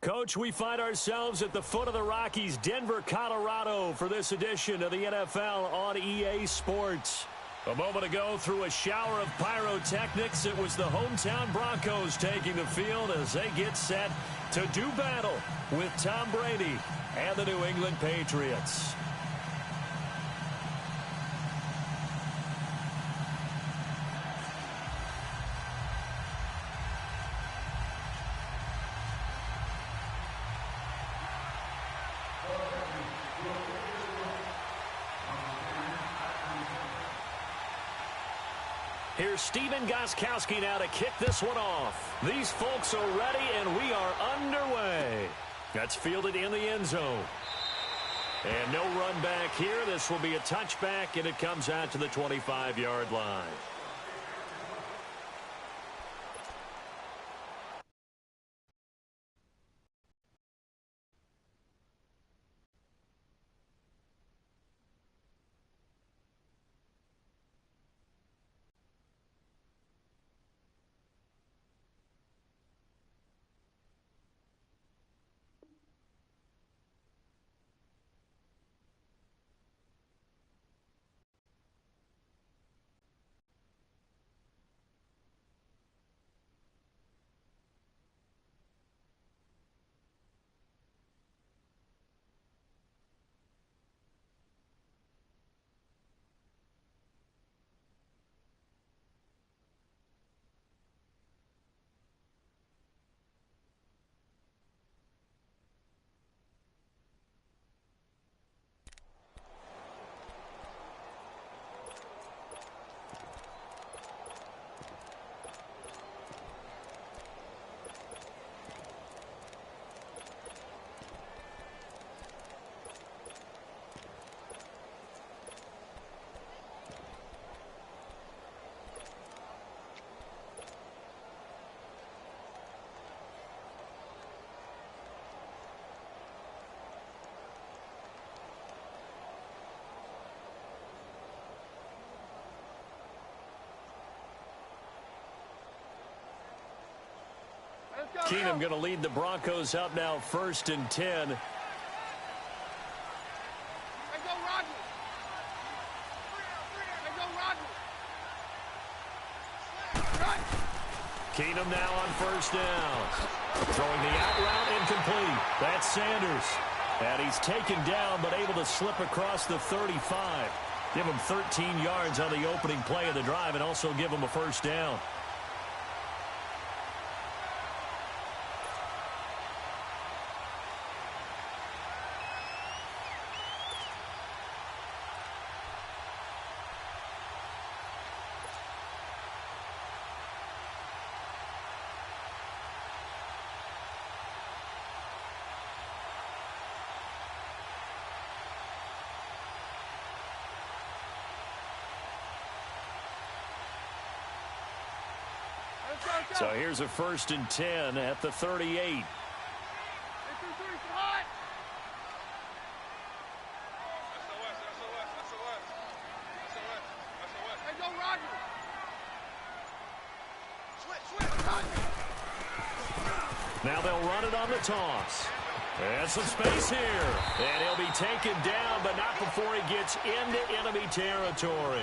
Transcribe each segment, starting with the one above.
Coach, we find ourselves at the foot of the Rockies, Denver, Colorado, for this edition of the NFL on EA Sports. A moment ago, through a shower of pyrotechnics, it was the hometown Broncos taking the field as they get set to do battle with Tom Brady and the New England Patriots. Here's Steven Gostkowski now to kick this one off. These folks are ready, and we are underway. That's fielded in the end zone. And no run back here. This will be a touchback, and it comes out to the 25-yard line. Keenum going to lead the Broncos up now, 1st and 10. Keenum now on 1st down. Throwing the out route, incomplete. That's Sanders. And he's taken down but able to slip across the 35. Give him 13 yards on the opening play of the drive and also give him a 1st down. So here's a 1st and 10 at the 38. Now they'll run it on the toss. And some space here. And he'll be taken down, but not before he gets into enemy territory.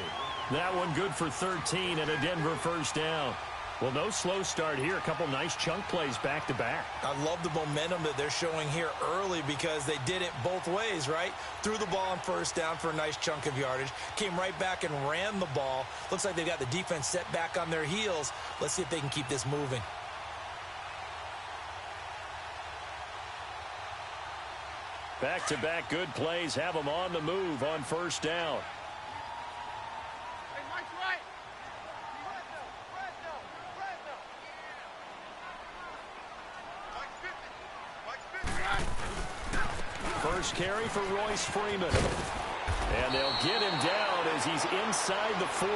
That one good for 13 and a Denver 1st down. Well, no slow start here. A couple nice chunk plays back-to-back. I love the momentum that they're showing here early because they did it both ways, right? Threw the ball on 1st down for a nice chunk of yardage. Came right back and ran the ball. Looks like they've got the defense set back on their heels. Let's see if they can keep this moving. Back-to-back good plays have them on the move on 1st down. First carry for Royce Freeman. And they'll get him down as he's inside the 40.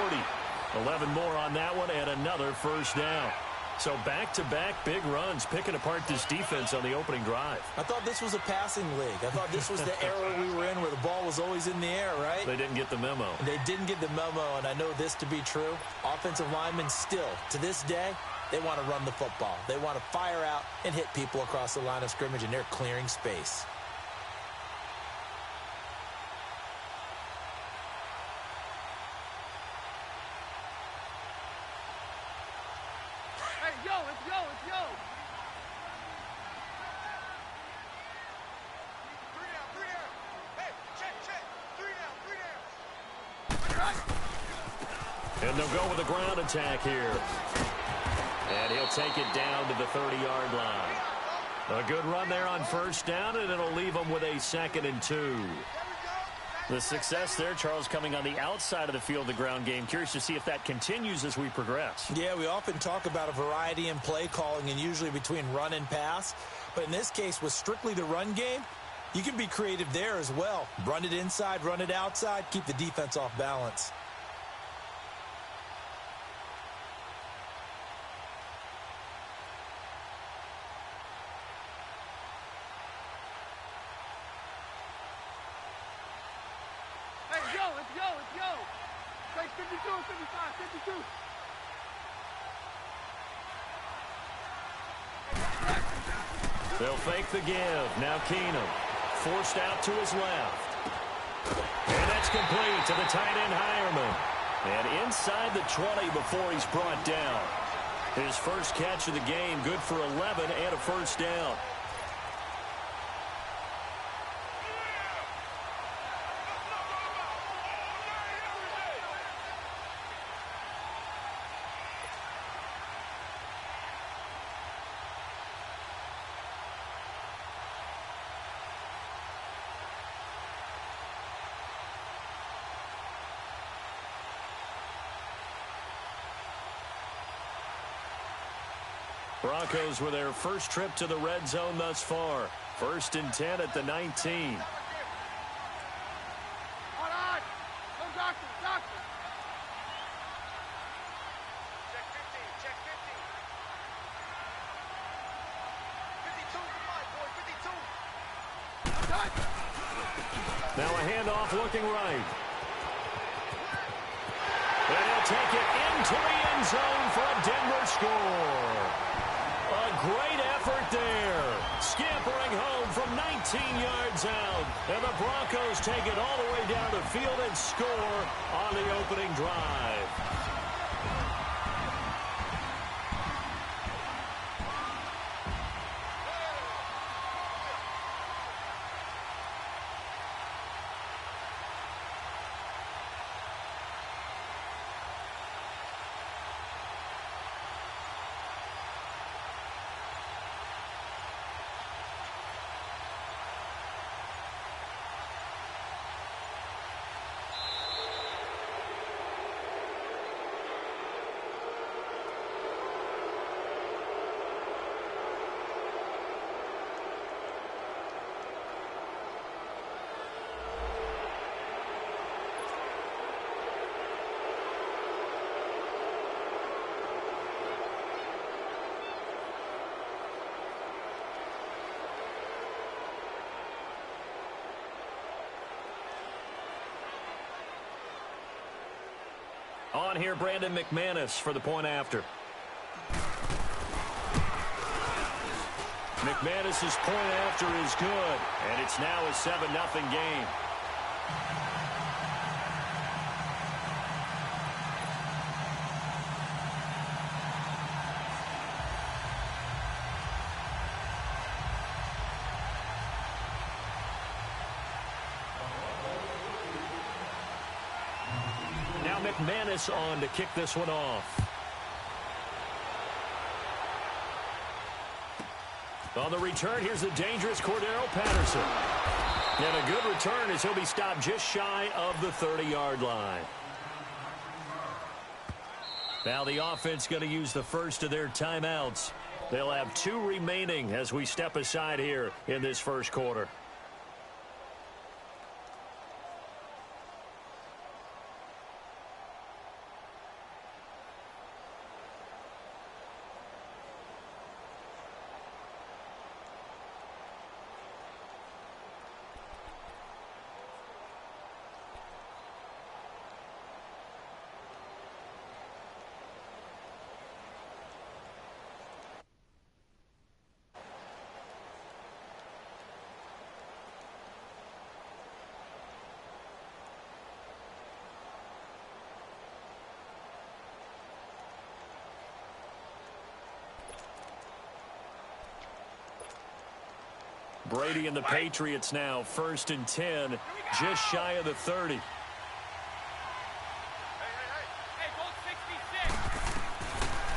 11 more on that one and another 1st down. So back-to-back big runs, picking apart this defense on the opening drive. I thought this was a passing league. I thought this was the era we were in where the ball was always in the air, right? They didn't get the memo. They didn't get the memo, and I know this to be true. Offensive linemen still, to this day, They want to run the football. They want to fire out and hit people across the line of scrimmage, and they're clearing space. Hey, yo, let's go, let's go. Three down. Hey, check. Three down. And they'll go with a ground attack here. And he'll take it down to the 30-yard line. A good run there on first down, and it'll leave them with a 2nd and 2. The success there, Charles, coming on the outside of the field, the ground game. Curious to see if that continues as we progress. Yeah, we often talk about a variety in play calling and usually between run and pass. But in this case, with strictly the run game, you can be creative there as well. Run it inside, run it outside, keep the defense off balance. Let's go. Take 52, 55, 52. They'll fake the give. Now Keenum forced out to his left. And that's complete to the tight end Hireman. And inside the 20 before he's brought down. His first catch of the game, good for 11 and a first down. Broncos with their first trip to the red zone thus far. 1st and 10 at the 19. Hold on. Go doctor. Check 50. 52, come on, boy, 52. Now a handoff looking right. And he'll take it into the end zone for a Denver score. A great effort there. Scampering home from 19 yards out. And the Broncos take it all the way down the field and score on the opening drive. On here, Brandon McManus for the point after. McManus's point after is good, and it's now a 7-0 game. McManus on to kick this one off. On the return, here's the dangerous Cordero Patterson. And a good return as he'll be stopped just shy of the 30-yard line. Now the offense going to use the first of their timeouts. They'll have 2 remaining as we step aside here in this first quarter. Brady and the Patriots now 1st and 10, just shy of the 30. Hey, goal 66.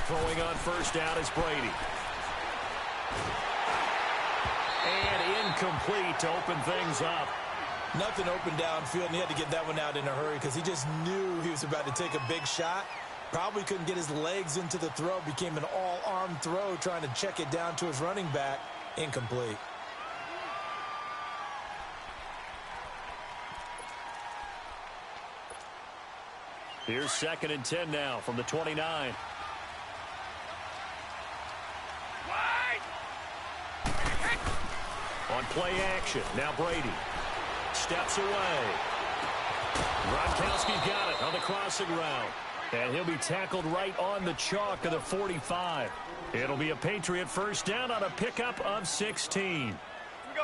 Throwing on 1st down is Brady. And incomplete to open things up. Nothing open downfield, and he had to get that one out in a hurry because he just knew he was about to take a big shot. Probably couldn't get his legs into the throw. Became an all-arm throw trying to check it down to his running back. Incomplete. Here's 2nd and 10 now from the 29. On play action, now Brady steps away. Gronkowski's got it on the crossing route. And he'll be tackled right on the chalk of the 45. It'll be a Patriot 1st down on a pickup of 16. Here we go.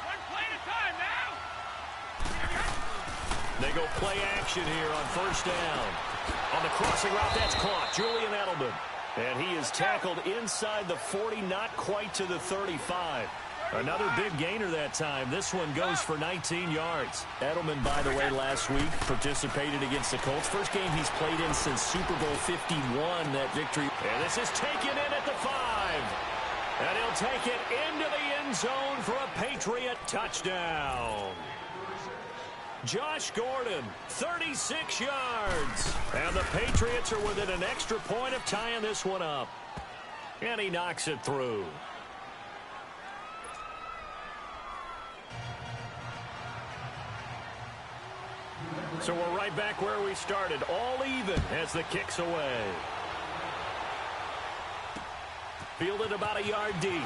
One play at a time now. They go play action here on 1st down. On the crossing route, that's caught. Julian Edelman. And he is tackled inside the 40, not quite to the 35. Another big gainer that time. This one goes for 19 yards. Edelman, by the way, last week participated against the Colts. First game he's played in since Super Bowl 51, that victory. And this is taken in at the 5. And he'll take it into the end zone for a Patriot touchdown. Josh Gordon, 36 yards. And the Patriots are within an extra point of tying this one up. And he knocks it through. So we're right back where we started, all even as the kick's away. Fielded about a yard deep.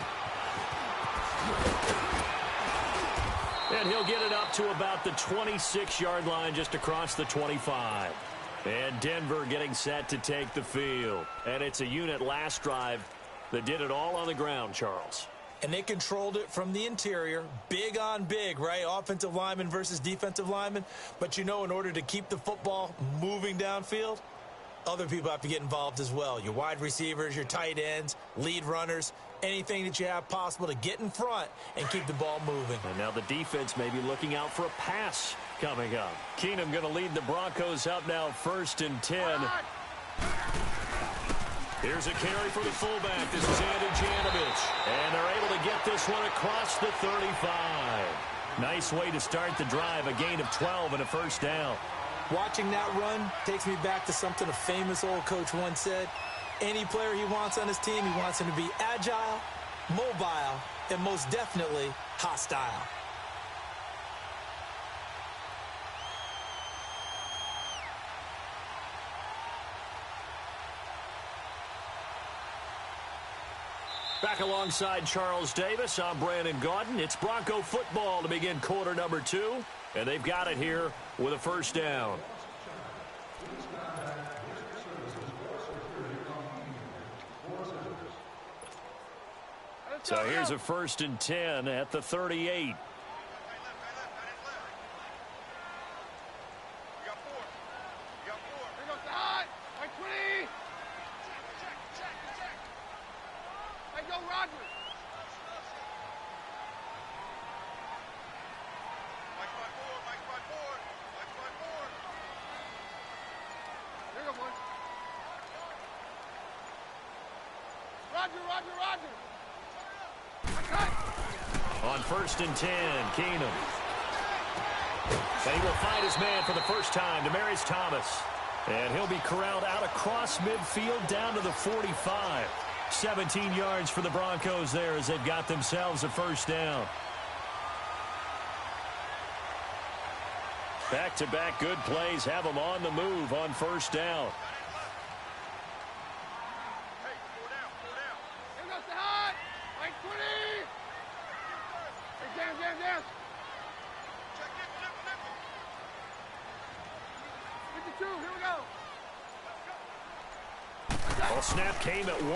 And he'll get it up to about the 26-yard line just across the 25. And Denver getting set to take the field. And it's a unit last drive that did it all on the ground, Charles. And they controlled it from the interior, big on big, right? Offensive lineman versus defensive lineman. But, you know, in order to keep the football moving downfield, other people have to get involved as well. Your wide receivers, your tight ends, lead runners, anything that you have possible to get in front and keep the ball moving. And now the defense may be looking out for a pass coming up. Keenum going to lead the Broncos up now 1st and 10. Here's a carry for the fullback. This is Andy Janovich. And they're able to get this one across the 35. Nice way to start the drive. A gain of 12 and a 1st down. Watching that run takes me back to something a famous old coach once said. Any player he wants on his team, he wants him to be agile, mobile, and most definitely hostile. Back alongside Charles Davis, I'm Brandon Gaudin. It's Bronco football to begin quarter number 2. And they've got it here with a 1st down. So here's a 1st and 10 at the 38. On 1st and 10, Keenum. And he will find his man for the first time, Demaryius Thomas. And he'll be corralled out across midfield down to the 45. 17 yards for the Broncos there as they've got themselves a 1st down. Back-to-back good plays have them on the move on 1st down. Snap came at 1.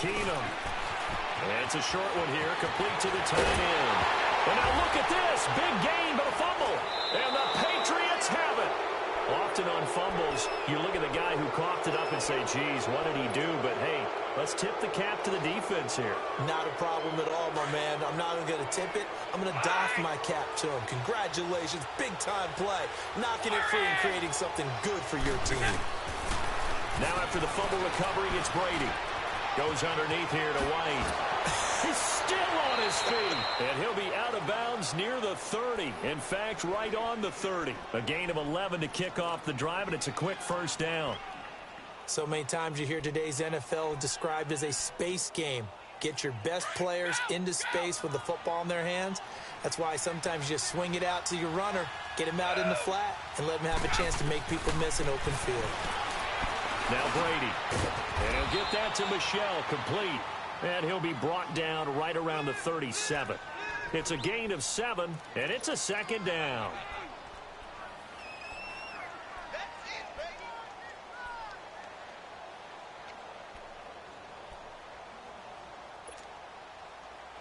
Keenum. And it's a short one here, complete to the tight end. And now look at this. Big gain, but a fumble. And the Patriots have it. Off often on fumbles, you look at the guy who coughed it up and say, geez, what did he do? But, hey, let's tip the cap to the defense here. Not a problem at all, my man. I'm not even going to tip it. I'm going to doff my cap to him. Congratulations. Big-time play. Knocking it free and creating something good for your team. Now after the fumble recovery, it's Brady. Goes underneath here to White. He's still on his feet. And he'll be out of bounds near the 30. In fact, right on the 30. A gain of 11 to kick off the drive, and it's a quick first down. So many times you hear today's NFL described as a space game. Get your best players into space with the football in their hands. That's why sometimes you just swing it out to your runner, get him out in the flat, and let him have a chance to make people miss an open field. Now Brady. And he'll get that to Michelle, complete. And he'll be brought down right around the 37. It's a gain of 7, and it's a second down.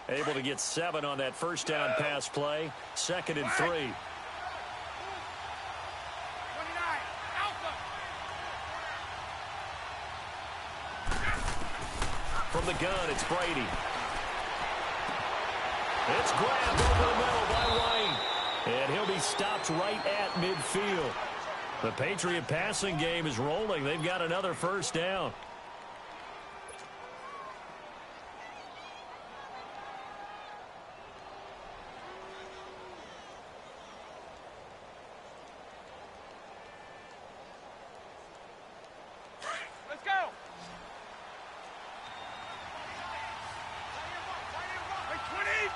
Able to get 7 on that first down pass play. 2nd and 3. 29. Alpha. From the gun, it's Brady. It's grabbed over the middle by White. And he'll be stopped right at midfield. The Patriot passing game is rolling. They've got another first down. Let's go. Hey, 20.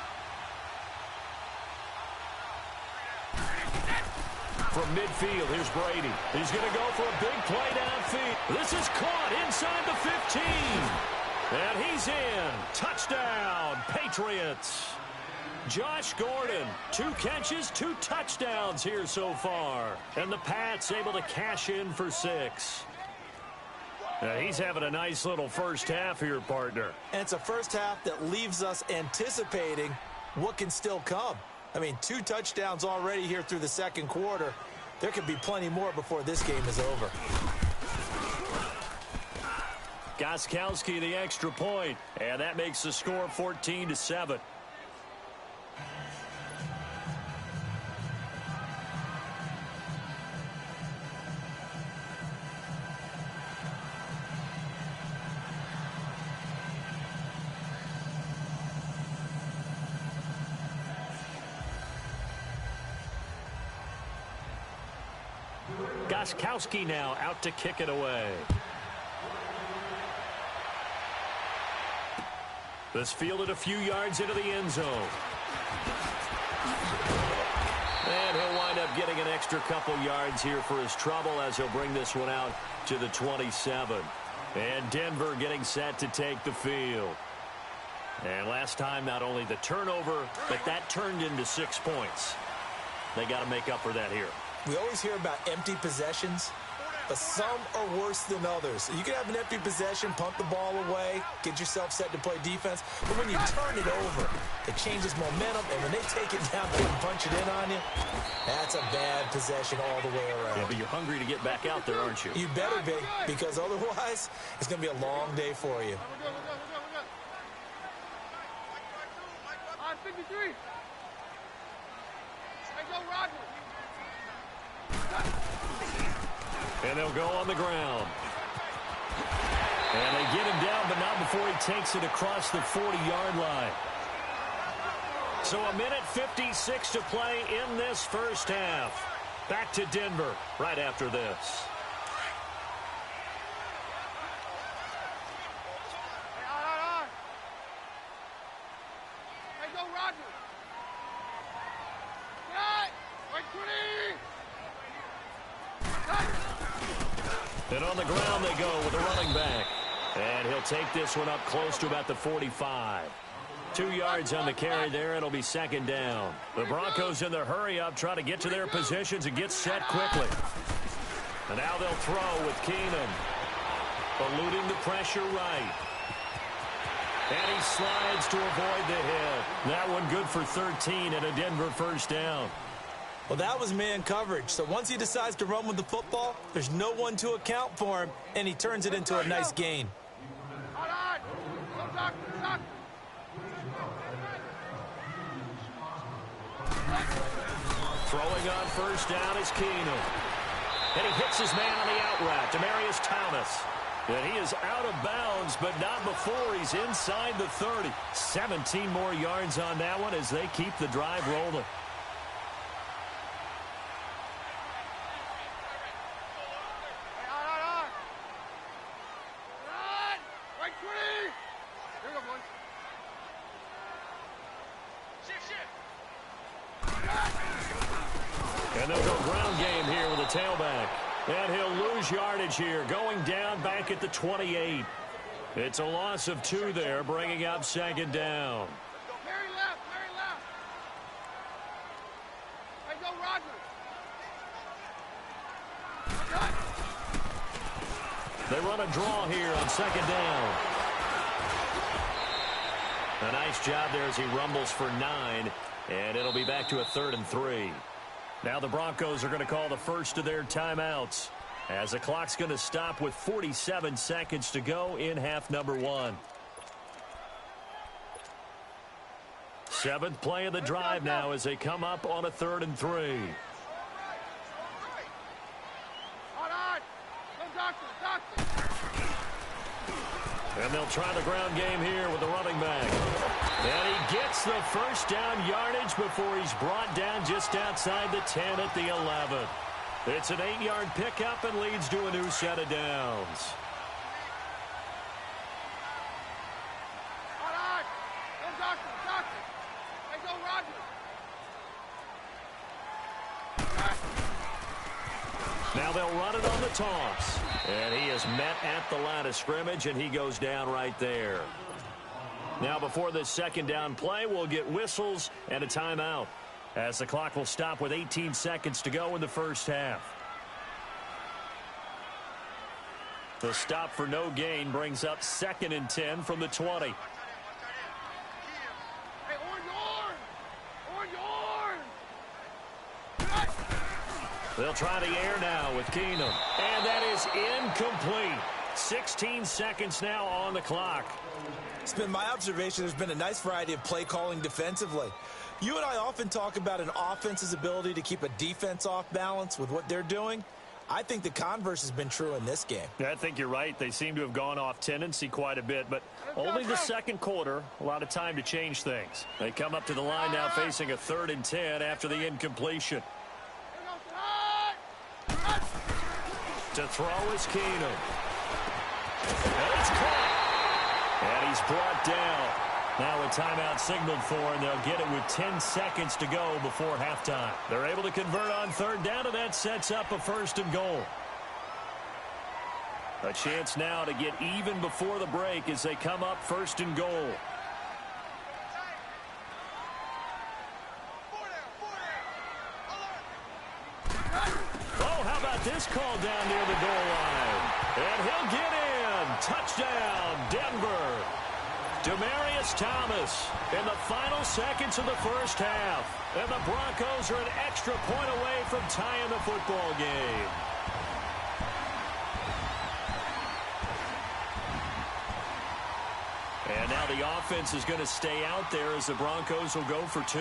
From midfield, here's Brady. He's going to go for a big play downfield. This is caught inside the 15. And he's in. Touchdown, Patriots. Josh Gordon, 2 catches, 2 touchdowns here so far. And the Pats able to cash in for 6. He's having a nice little first half here, partner. And it's a first half that leaves us anticipating what can still come. I mean, 2 touchdowns already here through the second quarter. There could be plenty more before this game is over. Gostkowski the extra point, and that makes the score 14-7. Gostkowski now out to kick it away. This fielded a few yards into the end zone. And he'll wind up getting an extra couple yards here for his trouble as he'll bring this one out to the 27. And Denver getting set to take the field. And last time, not only the turnover, but that turned into 6 points. They got to make up for that here. We always hear about empty possessions, but some are worse than others. You can have an empty possession, punt the ball away, get yourself set to play defense, but when you turn it over, it changes momentum, and when they take it down and punch it in on you, that's a bad possession all the way around. Yeah, but you're hungry to get back out there, aren't you? You better be, because otherwise, it's going to be a long day for you. On 53. Hey, go, Roger. And they'll go on the ground. And they get him down, but not before he takes it across the 40-yard line. So a minute 56 to play in this first half. Back to Denver right after this. Hey, on. Hey, go, Roger. Cut. Right, 20. And on the ground they go with the running back. And he'll take this one up close to about the 45. 2 yards on the carry there. It'll be second down. The Broncos in their hurry-up try to get to their positions and get set quickly. And now they'll throw with Keenan. Eluding the pressure right. And he slides to avoid the hit. That one good for 13 and a Denver first down. Well, that was man coverage. So once he decides to run with the football, there's no one to account for him, and he turns it into a nice gain. Hold on. Go, doctor, doctor. Throwing on first down is Keenum. And he hits his man on the out route, Demaryius Thomas. And he is out of bounds, but not before he's inside the 30. 17 more yards on that one as they keep the drive rolling. And they'll go ground game here with a tailback. And he'll lose yardage here, going down back at the 28. It's a loss of 2 there, bringing up second down. Very left, very left. Hey, go, Roger. They run a draw here on second down. A nice job there as he rumbles for 9. And it'll be back to a 3rd and 3. Now the Broncos are going to call the first of their timeouts as the clock's going to stop with 47 seconds to go in half number 1. 7th play of the drive now as they come up on a 3rd and 3. Hold on. Go, doctor, doctor. And they'll try the ground game here with the running back. And he gets the first down yardage before he's brought down just outside the 10 at the 11. It's an 8-yard pickup and leads to a new set of downs. Hold on. Go, doctor, doctor. Hey, go, Roger. Now they'll run it on the toss. And he is met at the line of scrimmage, and he goes down right there. Now before this second down play, we'll get whistles and a timeout as the clock will stop with 18 seconds to go in the first half. The stop for no gain brings up 2nd and 10 from the 20. Hey, orange. They'll try the air now with Keenum. And that is incomplete. 16 seconds now on the clock. It's been my observation there's been a nice variety of play calling defensively. You and I often talk about an offense's ability to keep a defense off balance with what they're doing. I think the converse has been true in this game. I think you're right. They seem to have gone off tendency quite a bit, but only the second quarter. A lot of time to change things. They come up to the line now facing a 3rd and 10 after the incompletion. To throw is Keenum. And it's caught. And he's brought down. Now a timeout signaled for, and they'll get it with 10 seconds to go before halftime. They're able to convert on 3rd down, and that sets up a 1st and goal. A chance now to get even before the break as they come up 1st and goal. Oh, how about this call down near the goal line? And he'll get in. Touchdown, Denver. Demaryius Thomas in the final seconds of the first half. And the Broncos are an extra point away from tying the football game. And now the offense is going to stay out there as the Broncos will go for 2.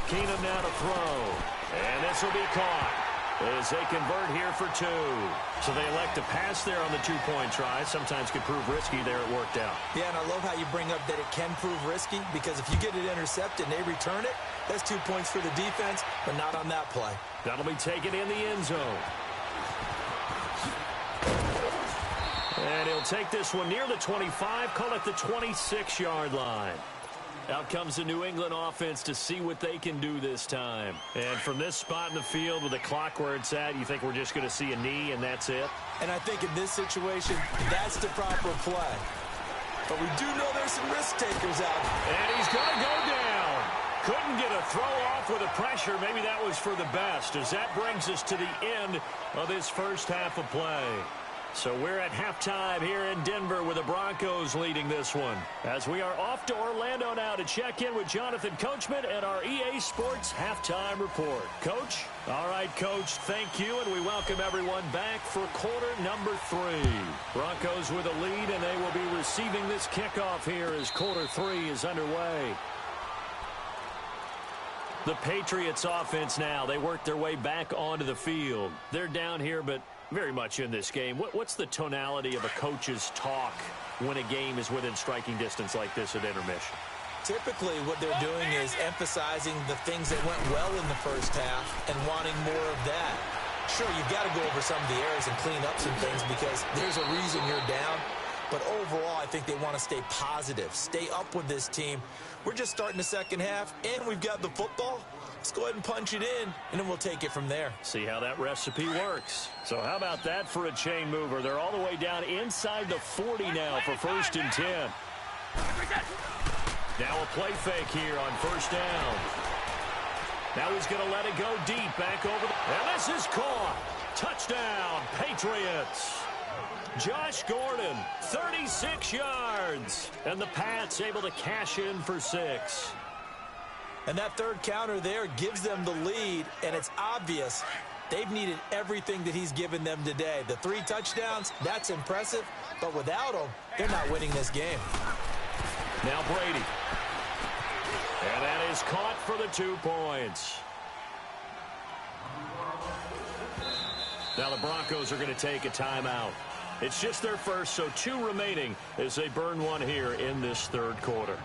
Keenum now to throw. And this will be caught as they convert here for 2. So they elect to pass there on the 2-point try. Sometimes could prove risky. There it worked out. Yeah, and I love how you bring up that it can prove risky, because if you get it intercepted and they return it, that's 2 points for the defense, but not on that play. That'll be taken in the end zone. And he'll take this one near the 25, call it the 26-yard line. Out comes the New England offense to see what they can do this time. And from this spot in the field with the clock where it's at, you think we're just going to see a knee and that's it? And I think in this situation, that's the proper play. But we do know there's some risk takers out. And he's going to go down. Couldn't get a throw off with the pressure. Maybe that was for the best, as that brings us to the end of this first half of play. So we're at halftime here in Denver with the Broncos leading this one. As we are off to Orlando now to check in with Jonathan Coachman and our EA Sports Halftime Report. Coach? All right, Coach, thank you, and we welcome everyone back for quarter number 3. Broncos with a lead, and they will be receiving this kickoff here as quarter 3 is underway. The Patriots offense now. They work their way back onto the field. They're down here, but very much in this game. What's the tonality of a coach's talk when a game is within striking distance like this at intermission? Typically, what they're doing is emphasizing the things that went well in the first half and wanting more of that. Sure, you've got to go over some of the errors and clean up some things because there's a reason you're down. But overall, I think they want to stay positive, stay up with this team. We're just starting the second half, and we've got the football. Let's go ahead and punch it in, and then we'll take it from there. See how that recipe works. So how about that for a chain mover? They're all the way down inside the 40 now for 1st and 10. Now a play fake here on 1st down. Now he's going to let it go deep back over and this is caught. Touchdown, Patriots. Josh Gordon, 36 yards. And the Pats able to cash in for 6. And that third counter there gives them the lead, and it's obvious they've needed everything that he's given them today. The 3 touchdowns, that's impressive, but without him, they're not winning this game. Now Brady. And that is caught for the 2 points. Now the Broncos are going to take a timeout. It's just their first, so 2 remaining as they burn one here in this 3rd quarter.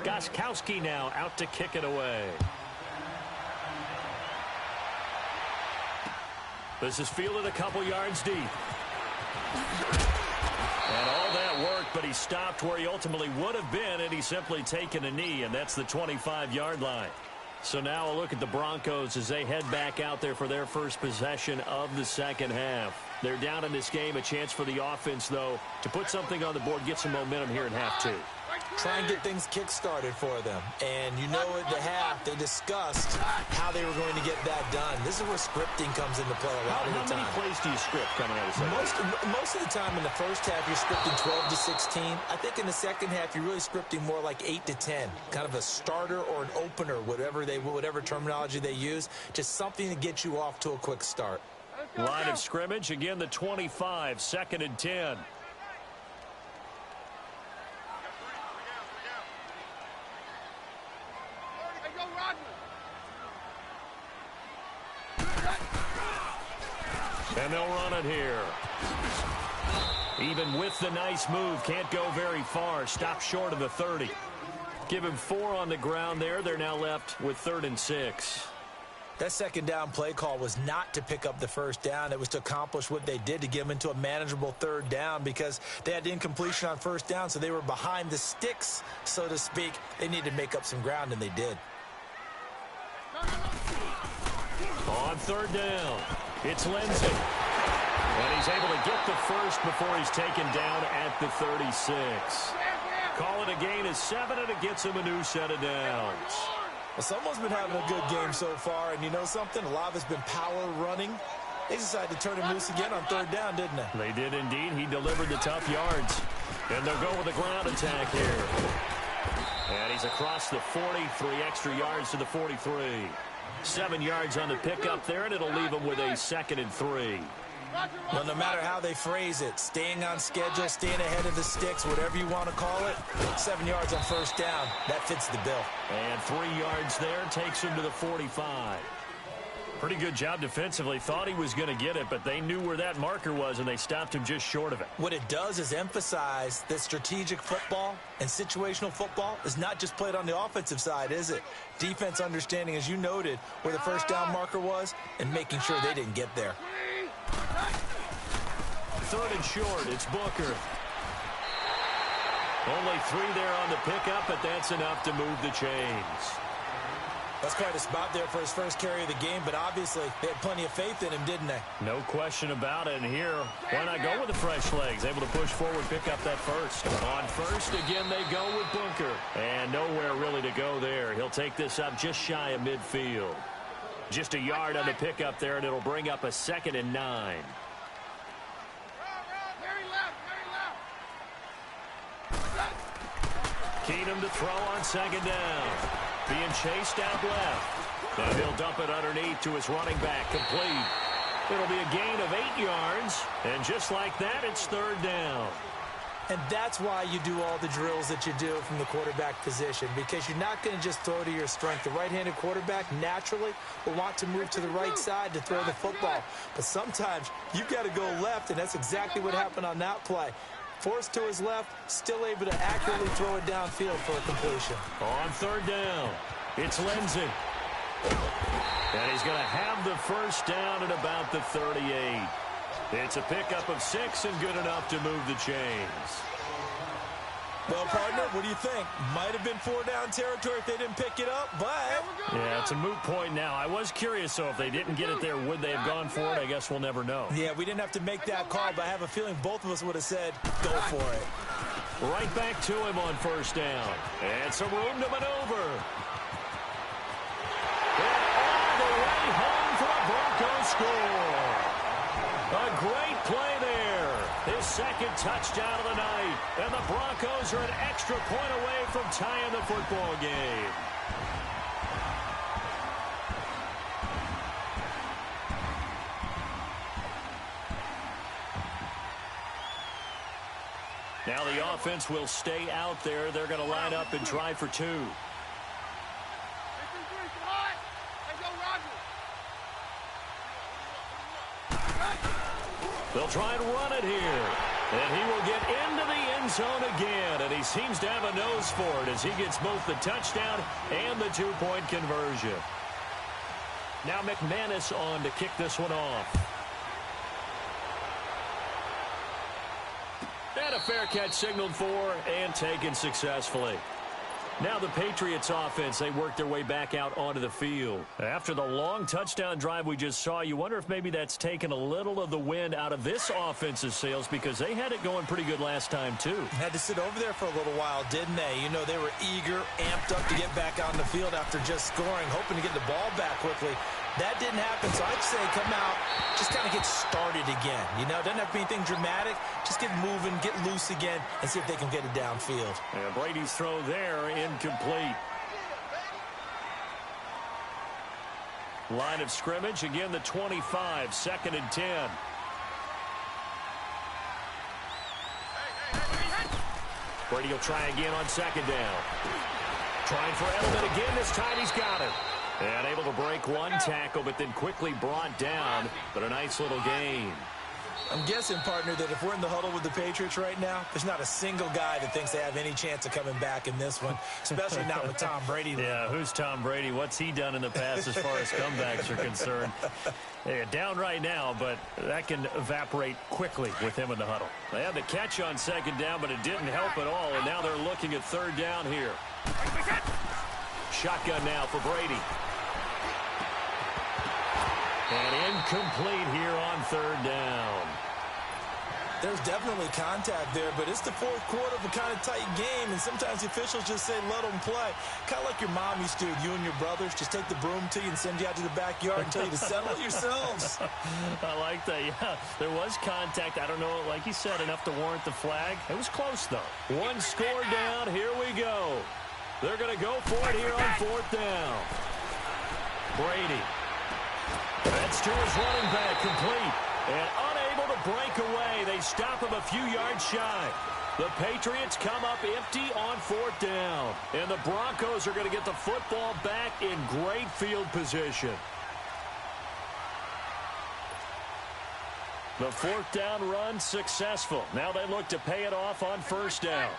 Gostkowski now out to kick it away. This is fielded a couple yards deep. And all that work, but he stopped where he ultimately would have been, and he's simply taken a knee, and that's the 25-yard line. So now a look at the Broncos as they head back out there for their first possession of the second half. They're down in this game. A chance for the offense, though, to put something on the board, get some momentum here in half 2. Try and get things kick-started for them. And you know at the half, they discussed how they were going to get that done. This is where scripting comes into play a lot of the time. How many plays do you script coming out of the second? Most of the time in the first half, you're scripting 12 to 16. I think in the second half, you're really scripting more like 8 to 10. Kind of a starter or an opener, whatever terminology they use. Just something to get you off to a quick start. Line of scrimmage, again the 25, 2nd and 10. And they'll run it here. Even with the nice move, can't go very far. Stop short of the 30. Give him 4 on the ground there. They're now left with 3rd and 6. That second down play call was not to pick up the first down. It was to accomplish what they did to get them into a manageable 3rd down because they had incompletion on 1st down, so they were behind the sticks, so to speak. They needed to make up some ground, and they did. On 3rd down, it's Lindsey. And he's able to get the first before he's taken down at the 36. Call it a gain of 7, and it gets him a new set of downs. Well, someone's been having a good game so far, and you know something? A lot of it's been power running. They decided to turn him loose again on 3rd down, didn't they? They did indeed. He delivered the tough yards. And they'll go with a ground attack here. And he's across the 40, 3 extra yards to the 43. 7 yards on the pickup there, and it'll leave him with a 2nd and 3. Well, no matter how they phrase it, staying on schedule, staying ahead of the sticks, whatever you want to call it, 7 yards on 1st down, that fits the bill. And 3 yards there takes him to the 45. Pretty good job defensively. Thought he was going to get it, but they knew where that marker was, and they stopped him just short of it. What it does is emphasize that strategic football and situational football is not just played on the offensive side, is it? Defense understanding, as you noted, where the 1st down marker was and making sure they didn't get there. 3rd and short, it's Booker. Only 3 there on the pickup, but that's enough to move the chains. That's quite a spot there for his first carry of the game, but obviously they had plenty of faith in him, didn't they? No question about it. And here, why not go with the fresh legs? Able to push forward, pick up that first. On first, again, they go with Bunker. And nowhere really to go there. He'll take this up just shy of midfield. Just a yard on the pickup there, and it'll bring up a 2nd and 9. Keenum to throw on 2nd down. Being chased out left. Now he'll dump it underneath to his running back. Complete. It'll be a gain of 8 yards. And just like that, it's 3rd down. And that's why you do all the drills that you do from the quarterback position, because you're not going to just throw to your strength. The right-handed quarterback naturally will want to move to the right side to throw the football. But sometimes you've got to go left, and that's exactly what happened on that play. Forced to his left, still able to accurately throw it downfield for a completion. On 3rd down, it's Lindsey. And he's going to have the first down at about the 38. It's a pickup of 6 and good enough to move the chains. Well, partner, what do you think? Might have been 4-down territory if they didn't pick it up, but... Yeah, it's a moot point now. I was curious, so if they didn't get it there, would they have gone for it? I guess we'll never know. Yeah, we didn't have to make that call, but I have a feeling both of us would have said, go for it. Right back to him on 1st down. And some room to maneuver. And all the way home for a Broncos score. A great play there. His 2nd touchdown of the night. And the Broncos are an extra point away from tying the football game. Now the offense will stay out there. They're going to line up and try for 2. They'll try and run it here. And he will get into the end zone again. And he seems to have a nose for it as he gets both the touchdown and the 2-point conversion. Now McManus on to kick this one off. And a fair catch signaled for and taken successfully. Now the Patriots offense, they work their way back out onto the field. After the long touchdown drive we just saw, you wonder if maybe that's taken a little of the wind out of this offense's sails, because they had it going pretty good last time too. Had to sit over there for a little while, didn't they? You know, they were eager, amped up to get back out on the field after just scoring, hoping to get the ball back quickly. That didn't happen, so I'd say come out, just kind of get started again. You know, doesn't have to be anything dramatic. Just get moving, get loose again, and see if they can get it downfield. And Brady's throw there, incomplete. Line of scrimmage, again the 25, 2nd and 10. Brady will try again on 2nd down. Trying for Edelman again, this time he's got it. And able to break one tackle, but then quickly brought down. But a nice little gain. I'm guessing, partner, that if we're in the huddle with the Patriots right now, there's not a single guy that thinks they have any chance of coming back in this one, especially not with Tom Brady. Yeah, who's Tom Brady? What's he done in the past as far as comebacks are concerned? They're down right now, but that can evaporate quickly with him in the huddle. They had the catch on 2nd down, but it didn't help at all, and now they're looking at 3rd down here. Shotgun now for Brady. And incomplete here on 3rd down. There's definitely contact there, but it's the 4th quarter of a kind of tight game, and sometimes the officials just say, let them play. Kind of like your mom used to, you and your brothers, just take the broom to you and send you out to the backyard and tell you to settle it yourselves. I like that, yeah. There was contact. I don't know, like you said, enough to warrant the flag. It was close, though. One score down. Here we go. They're going to go for it here on 4th down. Brady. That's to his running back, complete. And unable to break away. They stop him a few yards shy. The Patriots come up empty on 4th down. And the Broncos are going to get the football back in great field position. The 4th down run successful. Now they look to pay it off on 1st down.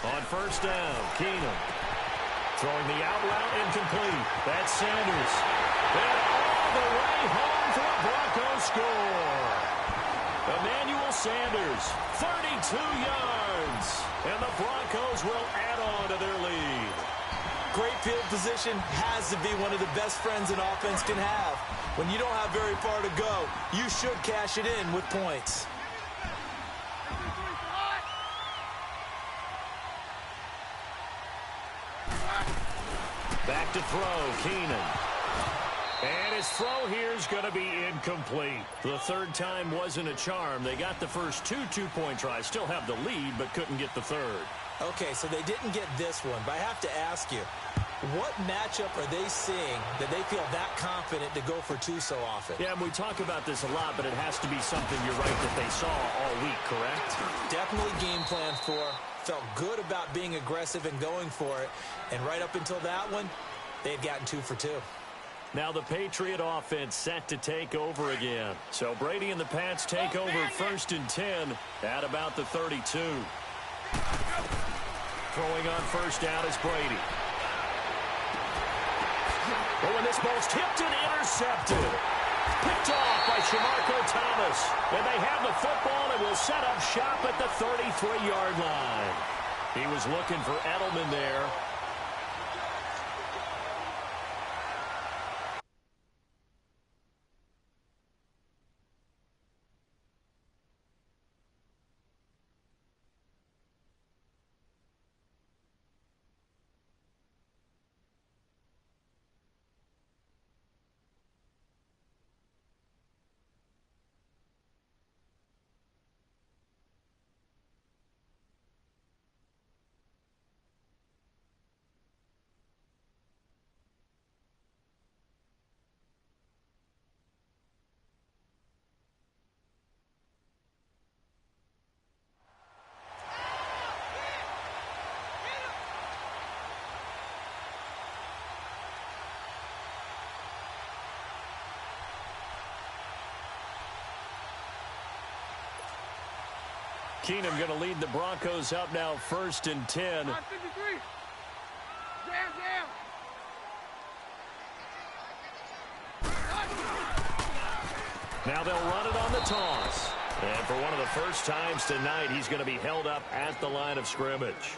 On 1st down, Keenum. Throwing the out route, incomplete. That's Sanders. And all the way home for a Broncos score. Emmanuel Sanders, 32 yards. And the Broncos will add on to their lead. Great field position has to be one of the best friends an offense can have. When you don't have very far to go, you should cash it in with points. Back to throw, Keenan. And his throw here is going to be incomplete. The third time wasn't a charm. They got the first two-point tries. Still have the lead, but couldn't get the third. Okay, so they didn't get this one, but I have to ask you, what matchup are they seeing that they feel that confident to go for two so often? Yeah, and we talk about this a lot, but it has to be something, you're right, that they saw all week, correct? Definitely game plan for. Felt good about being aggressive and going for it. And right up until that one, they had gotten 2 for 2. Now the Patriot offense set to take over again. So Brady and the Pats take over 1st and 10 at about the 32. Throwing on first down is Brady. Oh, and this ball's tipped and intercepted. Picked off by Shamarko Thomas. And they have the football and will set up shop at the 33-yard line. He was looking for Edelman there. Keenum going to lead the Broncos up now 1st and 10. Jam, jam. Now they'll run it on the toss. And for one of the first times tonight, he's going to be held up at the line of scrimmage.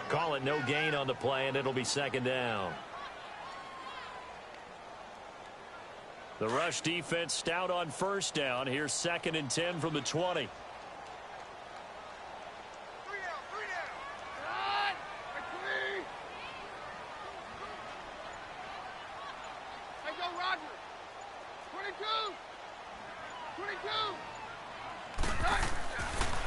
Call it no gain on the play, and it'll be 2nd down. The rush defense stout on first down. Here's 2nd and 10 from the 20.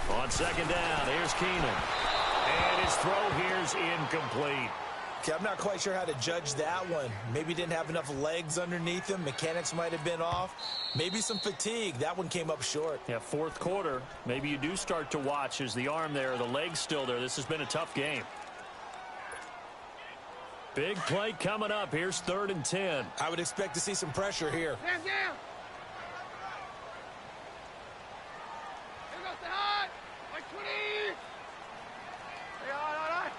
On 2nd down, here's Keenan. And his throw here's incomplete. Okay, I'm not quite sure how to judge that one. Maybe didn't have enough legs underneath him. Mechanics might have been off. Maybe some fatigue. That one came up short. Yeah, 4th quarter. Maybe you do start to watch as the arm there, the leg's still there. This has been a tough game. Big play coming up. Here's 3rd and 10. I would expect to see some pressure here. Jam, jam. Here goes the high. Like 20. Hey, all right.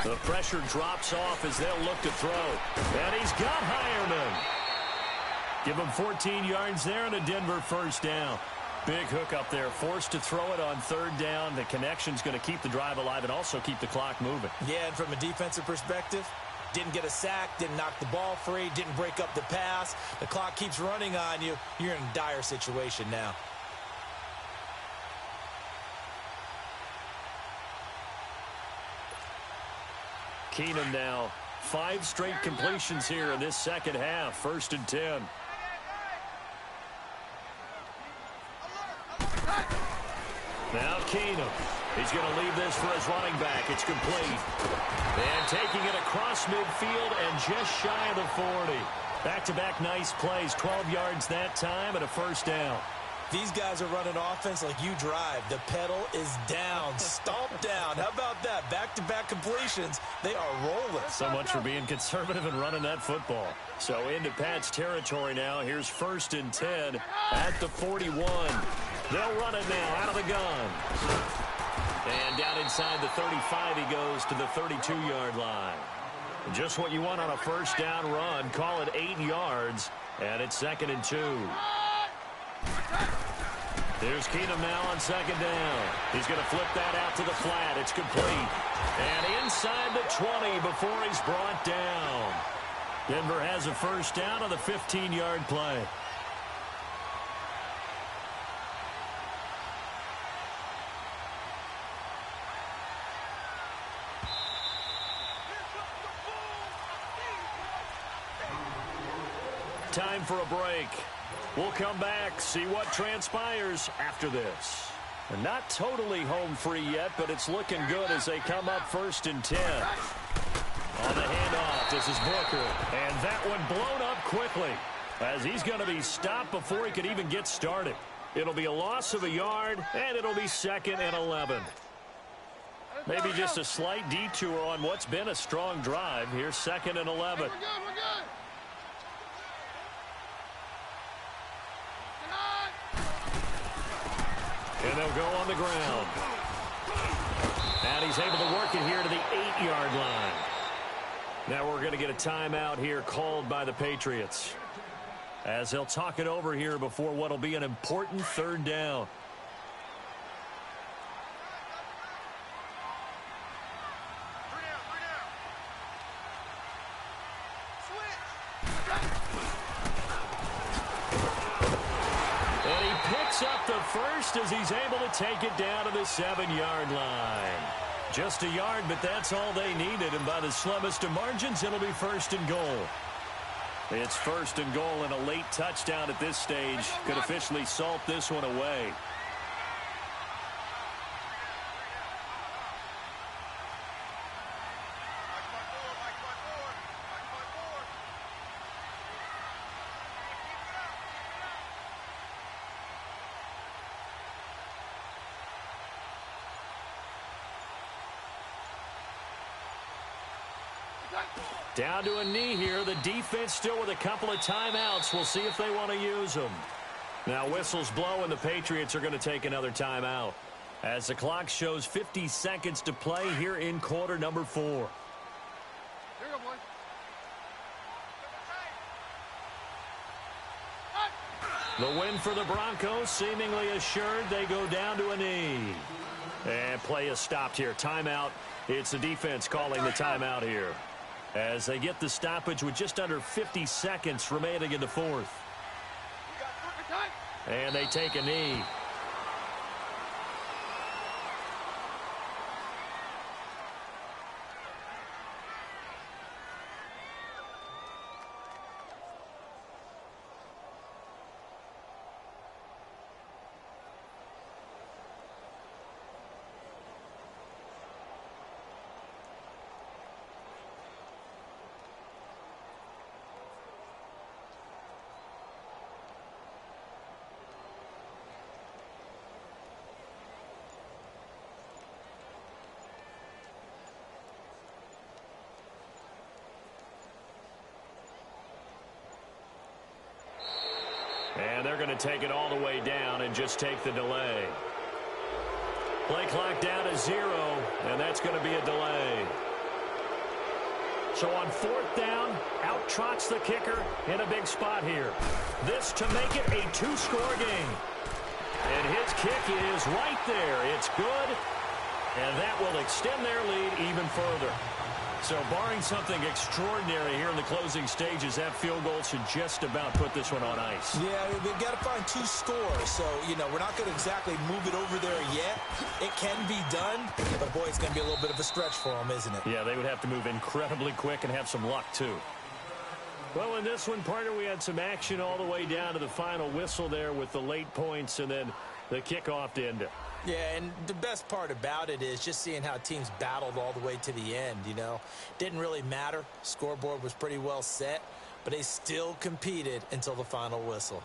The pressure drops off as they'll look to throw. And he's got Hireman. Give him 14 yards there and a Denver 1st down. Big hook up there. Forced to throw it on 3rd down. The connection's going to keep the drive alive and also keep the clock moving. Yeah, and from a defensive perspective, didn't get a sack, didn't knock the ball free, didn't break up the pass. The clock keeps running on you. You're in a dire situation now. Keenan now 5 straight completions here in this 2nd half. 1st and 10. Now Keenan. He's going to leave this for his running back. It's complete. And taking it across midfield and just shy of the 40. Back-to-back nice plays. 12 yards that time and a 1st down. These guys are running offense like you drive. The pedal is down. Stomp down. How about that? Back-to-back completions. They are rolling. So much for being conservative and running that football. So into Pat's territory now. Here's 1st and 10 at the 41. They'll run it now out of the gun. And down inside the 35 he goes to the 32-yard line. Just what you want on a first down run. Call it 8 yards, and it's 2nd and 2. Here's Keenum now on 2nd down. He's going to flip that out to the flat. It's complete. And inside the 20 before he's brought down. Denver has a first down on the 15-yard play. Time for a break. We'll come back, see what transpires after this. They're not totally home free yet, but it's looking good as they come up 1st and 10. On the handoff, this is Booker. And that one blown up quickly as he's going to be stopped before he could even get started. It'll be a loss of a yard, and it'll be 2nd and 11. Maybe just a slight detour on what's been a strong drive. Here's 2nd and 11. We're good, we're good. And they'll go on the ground. And he's able to work it here to the 8-yard line. Now we're going to get a timeout here called by the Patriots, as they'll talk it over here before what will be an important 3rd down. Up the first as he's able to take it down to the 7-yard line. Just a yard, but that's all they needed, and by the slimmest of margins, it'll be 1st and goal. It's 1st and goal, and a late touchdown at this stage could officially salt this one away. Down to a knee here. The defense still with a couple of timeouts. We'll see if they want to use them. Now whistles blow, and the Patriots are going to take another timeout as the clock shows 50 seconds to play here in quarter number 4. Here you go, boys. The win for the Broncos seemingly assured. They go down to a knee. And play is stopped here. Timeout. It's the defense calling the timeout here, as they get the stoppage with just under 50 seconds remaining in the 4th. And they take a knee. And they're going to take it all the way down and just take the delay. Play clock down to 0, and that's going to be a delay. So on 4th down, out trots the kicker in a big spot here. This to make it a 2-score game. And his kick is right there. It's good, and that will extend their lead even further. So barring something extraordinary here in the closing stages, that field goal should just about put this one on ice. Yeah, we've got to find 2 scores. So, you know, we're not going to exactly move it over there yet. It can be done, but, boy, it's going to be a little bit of a stretch for them, isn't it? Yeah, they would have to move incredibly quick and have some luck, too. Well, in this one, partner, we had some action all the way down to the final whistle there with the late points and then the kickoff to end it. Yeah, and the best part about it is just seeing how teams battled all the way to the end, you know. Didn't really matter. Scoreboard was pretty well set, but they still competed until the final whistle.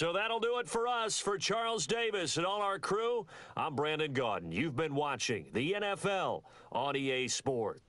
So that'll do it for us. For Charles Davis and all our crew, I'm Brandon Gaudin. You've been watching the NFL on EA Sports.